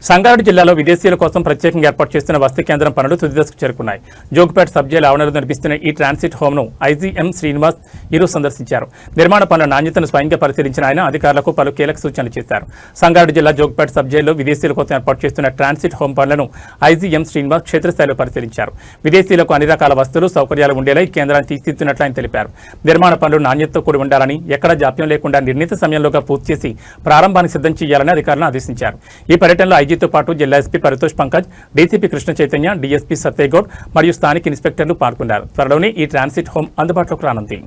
సంగారెడ్డి జిల్లాలో విదేశీయుల కోసం ప్రత్యేకంగా ఏర్పాటు చేస్తున్న వసతి కేంద్రం పనులు తుది దశకు చేరుకున్నాయి. జోగిపేట సబ్ జైలు ఆవరణలో నిర్మిస్తున్న ఈ ట్రాన్సిట్ హోమ్ను ఐజీఎం శ్రీనివాస్ ఈరోజు సందర్శించారు. నిర్మాణ పనుల నాణ్యతను స్వయంగా పరిశీలించిన ఆయన అధికారులకు పలు కీలక సూచనలు చేశారు. సంగారెడ్డి జిల్లా జోగిపేట సబ్ జైల్లో విదేశీయుల కోసం ఏర్పాటు చేస్తున్న ట్రాన్సిట్ హోమ్ పనులను ఐజీఎం శ్రీనివాస్ క్షేత్రస్థాయిలో పరిశీలించారు. విదేశీయులకు అన్ని రకాల వస్తువులు సౌకర్యాలు ఉండేలా ఈ కేంద్రాన్ని తీర్చిదిద్దుతున్నట్లు ఆయన తెలిపారు. నిర్మాణ పనులు నాణ్యతతో కూడి ఉండాలని, ఎక్కడా జాప్యం లేకుండా నిర్ణీత సమయంలోగా పూర్తి చేసి ప్రారంభానికి సిద్ధం చేయాలని అధికారులను ఆదేశించారు. ఈ పర్యటనలో ఐజీతో పాటు జిల్లా SP Paritosh Pankaj, DCP Krishna Chaitanya, DSP Satya Goud మరియు స్థానిక ఇన్స్పెక్టర్లు పాల్గొన్నారు. త్వరలోనే ఈ ట్రాన్సిట్ హోమ్ అందుబాటులోకి రానుంది.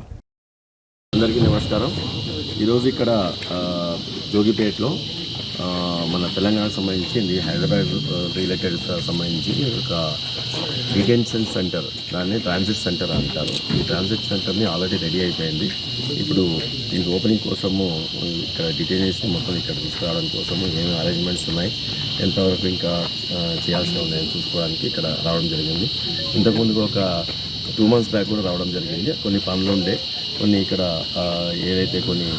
అందరికీ నమస్కారం. ఈరోజు ఇక్కడ జోగిపేటలో మన తెలంగాణకు సంబంధించి హైదరాబాద్ రిలేటెడ్ సంబంధించి ఒక డిటెన్షన్ సెంటర్, దాన్ని ట్రాన్సిట్ సెంటర్ అంటారు. ఈ ట్రాన్సిట్ సెంటర్ని ఆల్రెడీ రెడీ అయిపోయింది. ఇప్పుడు దీనికి ఓపెనింగ్ కోసము ఇక్కడ డిటైనీస్ మొత్తం ఇక్కడ తీసుకురావడం కోసము ఏమేమి అరేంజ్మెంట్స్ ఉన్నాయి, ఎంతవరకు ఇంకా చేయాల్సి ఉన్నాయని చూసుకోవడానికి ఇక్కడ రావడం జరిగింది. ఇంతకుముందు ఒక 2 months బ్యాక్ కూడా రావడం జరిగింది. కొన్ని పనులు ఉండే, కొన్ని ఇక్కడ ఏదైతే కొన్ని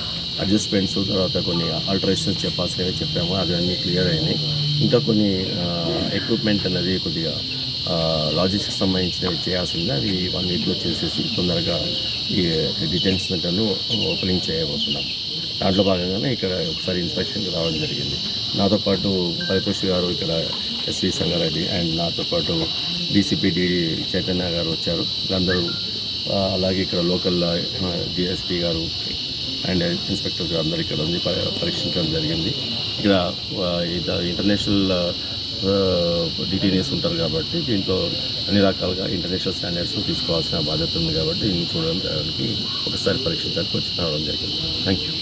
అడ్జస్ట్మెంట్స్, తర్వాత కొన్ని ఆల్టరేషన్స్ చెప్పాల్సినవి చెప్పామో అవన్నీ క్లియర్ అయినాయి. ఇంకా కొన్ని ఎక్విప్మెంట్ అనేది కొద్దిగా లాజిస్టిక్స్ సంబంధించినవి చేయాల్సింది, అవి 1 weekలో చేసేసి తొందరగా ఈ డిటెన్షన్ సెంటర్ను ఓపెనింగ్ చేయబోతున్నాం. దాంట్లో భాగంగానే ఇక్కడ ఒకసారి ఇన్స్పెక్షన్కి రావడం జరిగింది. నాతో పాటు పరితోష్ గారు, ఇక్కడ ఎస్వి సంగారెడ్డి, అండ్ నాతో పాటు డీసీపీ డిడి చైతన్య గారు వచ్చారు. అందరూ అలాగే ఇక్కడ లోకల్ డిఎస్పీ గారు అండ్ ఇన్స్పెక్టర్ గారు అందరూ ఇక్కడ ఉంది పరీక్షించడం జరిగింది. ఇక్కడ ఇంటర్నేషనల్ డిటైనీస్ ఉంటారు కాబట్టి దీంట్లో అన్ని రకాలుగా ఇంటర్నేషనల్ స్టాండర్డ్స్ తీసుకోవాల్సిన బాధ్యత ఉంది కాబట్టి దీన్ని చూడడానికి ఒకసారి పరీక్షించడానికి వచ్చి రావడం జరిగింది. Thank you.